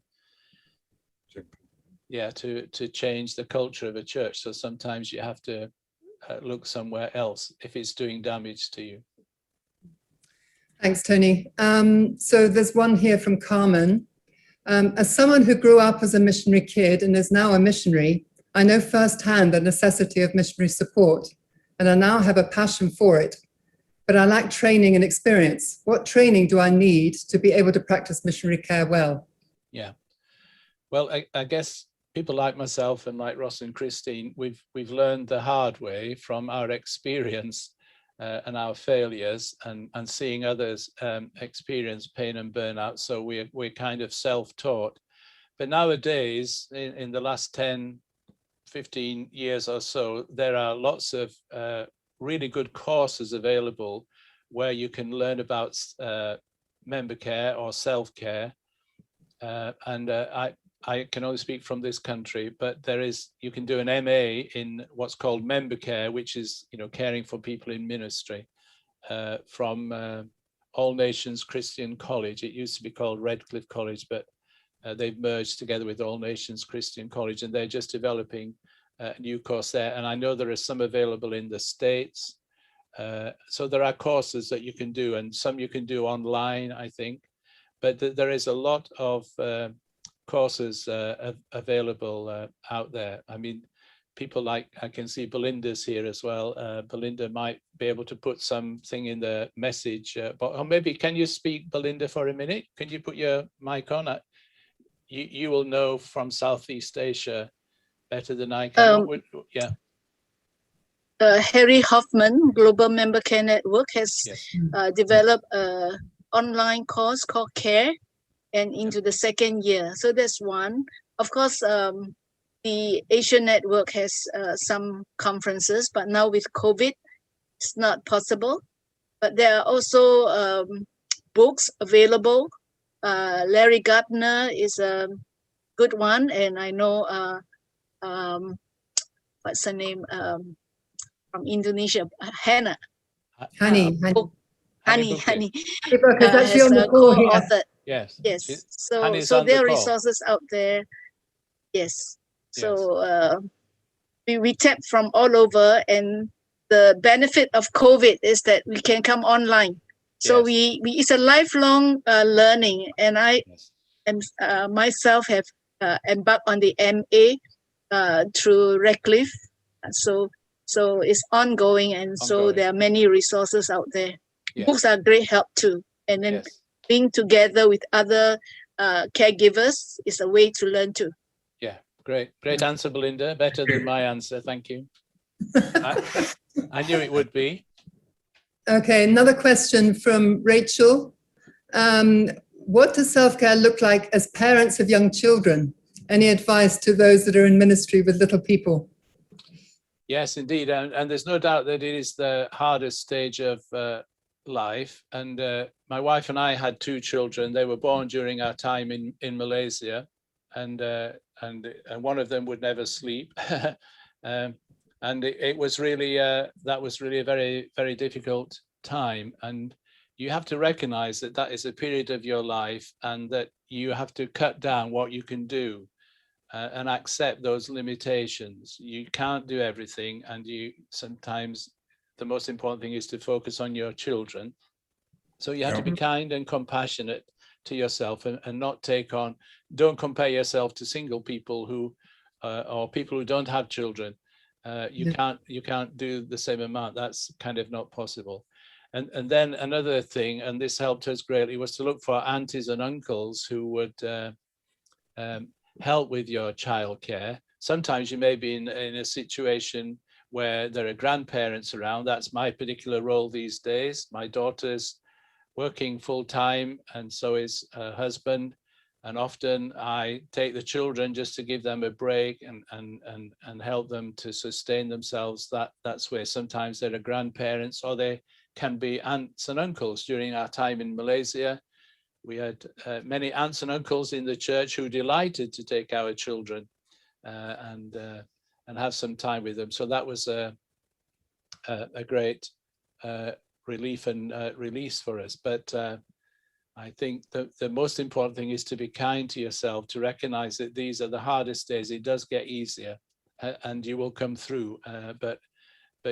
yeah, to change the culture of a church. So sometimes you have to look somewhere else if it's doing damage to you. Thanks, Tony. So there's one here from Carmen. As someone who grew up as a missionary kid and is now a missionary, I know firsthand the necessity of missionary support, and I now have a passion for it. But I lack training and experience. What training do I need to be able to practice missionary care well? Yeah, well, I guess people like myself and like Ross and Christine, we've learned the hard way from our experience and our failures, and seeing others experience pain and burnout. So we're kind of self-taught. But nowadays, in the last 10, 15 years or so, there are lots of really good courses available where you can learn about member care or self-care. I can only speak from this country, but you can do an MA in what's called member care, which is, caring for people in ministry, from All Nations Christian College. It used to be called Redcliffe College, but they've merged together with All Nations Christian College, and they're just developing a new course there. And I know there are some available in the States. So there are courses that you can do, and some you can do online, I think. But there is a lot of courses available out there. I mean, people like, I can see Belinda's here as well. Belinda might be able to put something in the message, or maybe can you speak, Belinda, for a minute? Can you put your mic on? You will know from Southeast Asia better than I can. Yeah. Harry Hoffman, Global Member Care Network, has developed an online course called CARE, and into the second year. So that's one. Of course, the Asian Network has some conferences, but now with COVID, it's not possible. But there are also books available. Larry Gardner is a good one, and I know what's her name from Indonesia, Hannah. Honey. Honey. Because actually on the call here. Yes. So there are resources out there. Yes. So we tap from all over, and the benefit of COVID is that we can come online. So we it's a lifelong learning, and I myself have embarked on the MA through Redcliffe. So it's ongoing, and so there are many resources out there. Books are great help too, and then being together with other caregivers is a way to learn too. Yeah, great answer, Belinda. Better than my answer. Thank you. I knew it would be. Okay, another question from Rachel. What does self-care look like as parents of young children? Any advice to those that are in ministry with little people? Yes, indeed. And there's no doubt that it is the hardest stage of life. And my wife and I had 2 children. They were born during our time in Malaysia, and one of them would never sleep. And it was really, that was really a very, very difficult time. And you have to recognize that that is a period of your life, and that you have to cut down what you can do and accept those limitations. You can't do everything, and sometimes the most important thing is to focus on your children. So you have to be kind and compassionate to yourself, and not don't compare yourself to single people who, or people who don't have children. You can't do the same amount. That's kind of not possible. And then another thing, and this helped us greatly, was to look for aunties and uncles who would help with your childcare. Sometimes you may be in a situation where there are grandparents around. That's my particular role these days. My daughter's working full time, and so is her husband. And often I take the children just to give them a break and help them to sustain themselves. That's where sometimes there are grandparents, or they can be aunts and uncles. During our time in Malaysia, we had many aunts and uncles in the church who delighted to take our children and have some time with them. So that was a great relief and release for us. But I think the most important thing is to be kind to yourself, to recognize that these are the hardest days. It does get easier, and you will come through, but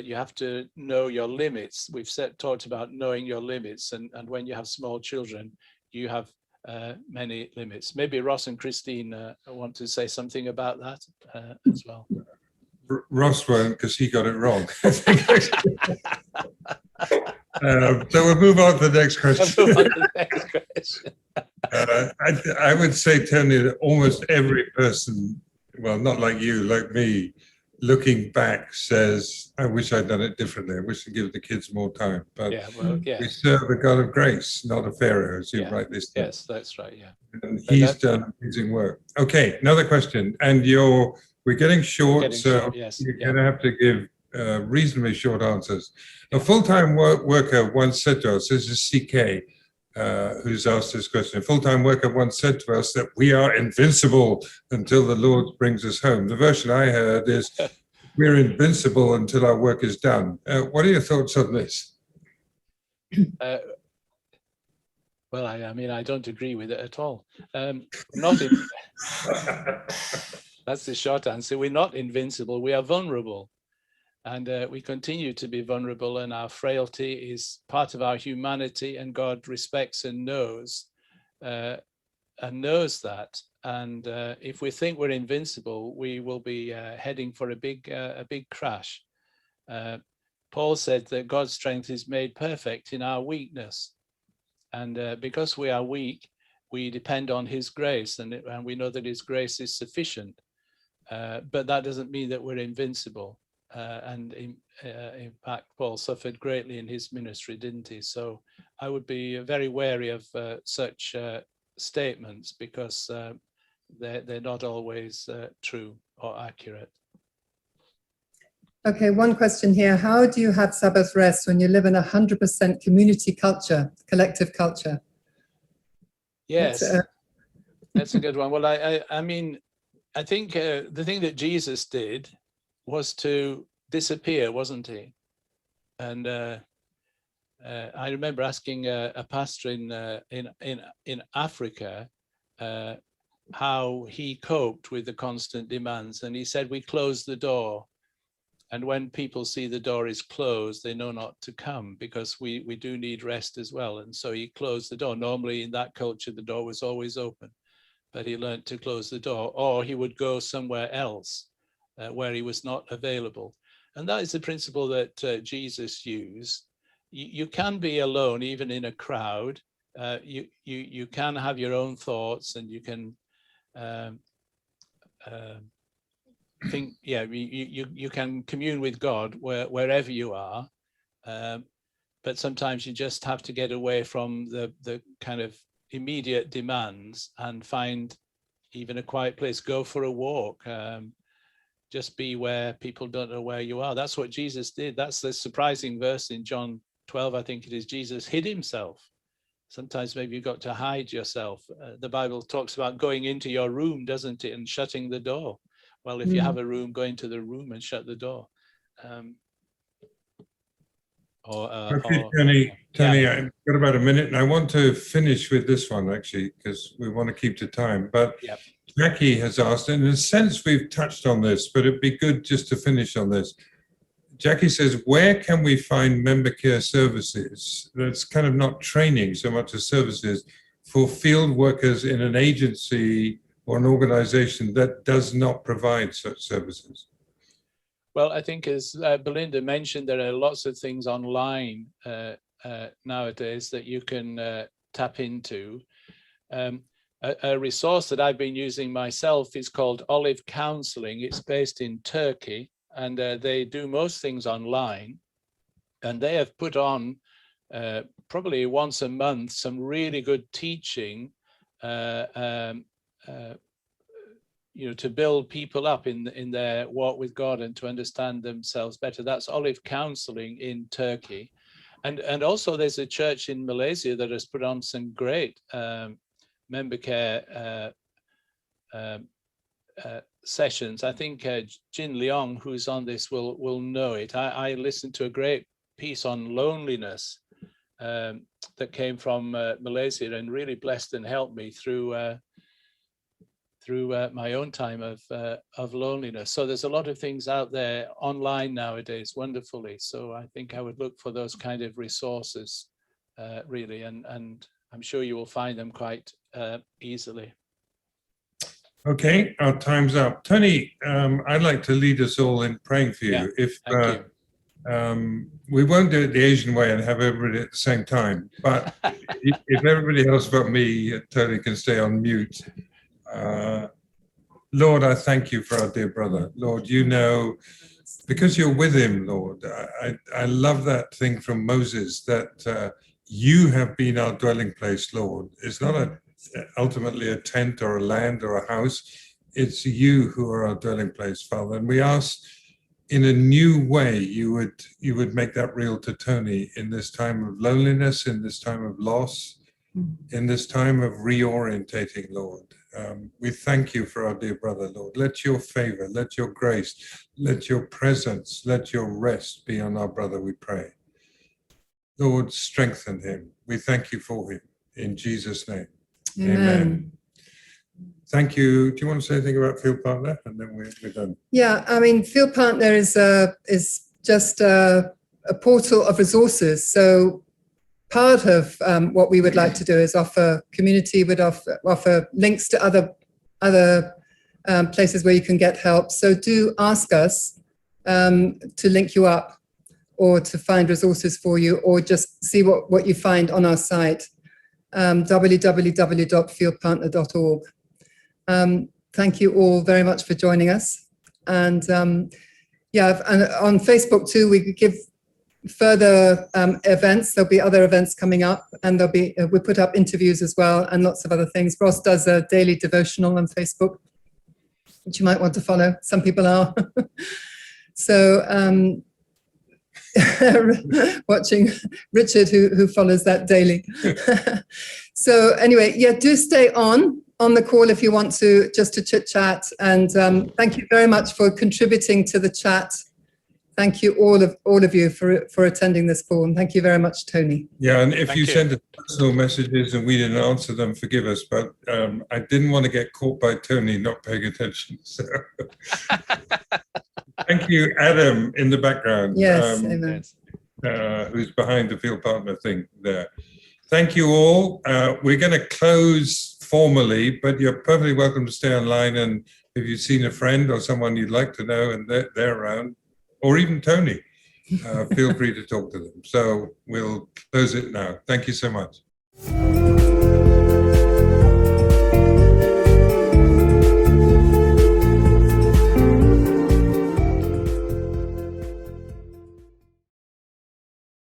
you have to know your limits. We've talked about knowing your limits, and when you have small children, you have many limits. Maybe Ross and Christine want to say something about that as well. Ross won't, because he got it wrong. So we'll move on to the next question. I would say, Tony, that almost every person, well, not like you, like me, looking back says, I wish I'd done it differently. I wish I'd give the kids more time. But we serve a God of grace, not a Pharaoh, as you rightly said. Yes, that's right, yeah. And he's done amazing work. Okay, another question. And we're getting short, so you're going to have to give reasonably short answers. A full-time worker once said to us, this is CK, who's asked this question, a full-time worker once said to us that we are invincible until the Lord brings us home. The version I heard is, we're invincible until our work is done. What are your thoughts on this? Well, I mean, I don't agree with it at all. That's the short answer. We're not invincible. We are vulnerable. And we continue to be vulnerable, and our frailty is part of our humanity, and God respects and knows that. And if we think we're invincible, we will be heading for a big crash. Paul said that God's strength is made perfect in our weakness. And because we are weak, we depend on his grace, and we know that his grace is sufficient. But that doesn't mean that we're invincible. And in fact, Paul suffered greatly in his ministry, didn't he? So I would be very wary of such statements, because they're not always true or accurate. Okay, one question here. How do you have Sabbath rest when you live in 100% community culture, collective culture? Yes, that's a good one. Well, I mean, I think the thing that Jesus did was to disappear, wasn't he? And I remember asking a pastor in Africa how he coped with the constant demands, and he said, we close the door, and when people see the door is closed, they know not to come, because we do need rest as well. And so he closed the door. Normally in that culture, the door was always open, but he learned to close the door, or he would go somewhere else where he was not available. And that is the principle that Jesus used. You can be alone, even in a crowd. You can have your own thoughts, and you can think, you can commune with God wherever you are. But sometimes you just have to get away from the kind of immediate demands and find even a quiet place. Go for a walk. Just be where people don't know where you are. That's what Jesus did. That's the surprising verse in John 12, I think it is. Jesus hid himself. Sometimes maybe you've got to hide yourself. The Bible talks about going into your room, doesn't it, and shutting the door. Well, if you have a room, go into the room and shut the door. Tony, I've got about a minute, and I want to finish with this one, actually, because we want to keep to time. But Jackie has asked, and in a sense we've touched on this, but it'd be good just to finish on this. Jackie says, where can we find member care services? That's kind of not training so much as services for field workers in an agency or an organization that does not provide such services? Well, I think, as Belinda mentioned, there are lots of things online nowadays that you can tap into. A resource that I've been using myself is called Olive Counseling. It's based in Turkey, and they do most things online. And they have put on probably once a month some really good teaching, to build people up in their walk with God and to understand themselves better. That's Olive Counseling in Turkey. And also there's a church in Malaysia that has put on some great member care sessions. I think Jin Leong, who's on this, will know it. I listened to a great piece on loneliness that came from Malaysia and really blessed and helped me through my own time of loneliness. So there's a lot of things out there online nowadays, wonderfully. So I think I would look for those kind of resources, really, and I'm sure you will find them quite easily. Okay, our time's up. Tony, I'd like to lead us all in praying for you. Thank you. We won't do it the Asian way and have everybody at the same time, but if everybody else but me, Tony, can stay on mute. Lord, I thank you for our dear brother. Lord, you know, because you're with him, Lord, I love that thing from Moses, that you have been our dwelling place, Lord. It's not ultimately a tent or a land or a house. It's you who are our dwelling place, Father. And we ask in a new way you would make that real to Tony in this time of loneliness, in this time of loss, in this time of reorientating, Lord. We thank you for our dear brother, Lord. Let your favor, let your grace, let your presence, let your rest be on our brother, we pray. Lord, strengthen him. We thank you for him. In Jesus' name. Amen. Thank you. Do you want to say anything about FieldPartner? And then we're done. Yeah, I mean, FieldPartner is just a portal of resources. So part of what we would like to do is offer community, would offer links to other places where you can get help. So do ask us to link you up or to find resources for you, or just see what you find on our site, www.fieldpartner.org. Thank you all very much for joining us. And and on Facebook too, we give further events. There'll be other events coming up, and there'll be we put up interviews as well and lots of other things. Ross does a daily devotional on Facebook, which you might want to follow. Some people are. So watching Richard who follows that daily. So anyway, yeah, do stay on the call if you want to, just to chit chat. And thank you very much for contributing to the chat. Thank you all of you for attending this call, and thank you very much, Tony. Yeah, and if you send us personal messages and we didn't answer them, forgive us. But I didn't want to get caught by Tony not paying attention. So thank you, Adam, in the background. Yes, amen. Who's behind the FieldPartner thing there. Thank you all. We're going to close formally, but you're perfectly welcome to stay online. And if you've seen a friend or someone you'd like to know and they're around, or even Tony, feel free to talk to them. So we'll close it now. Thank you so much.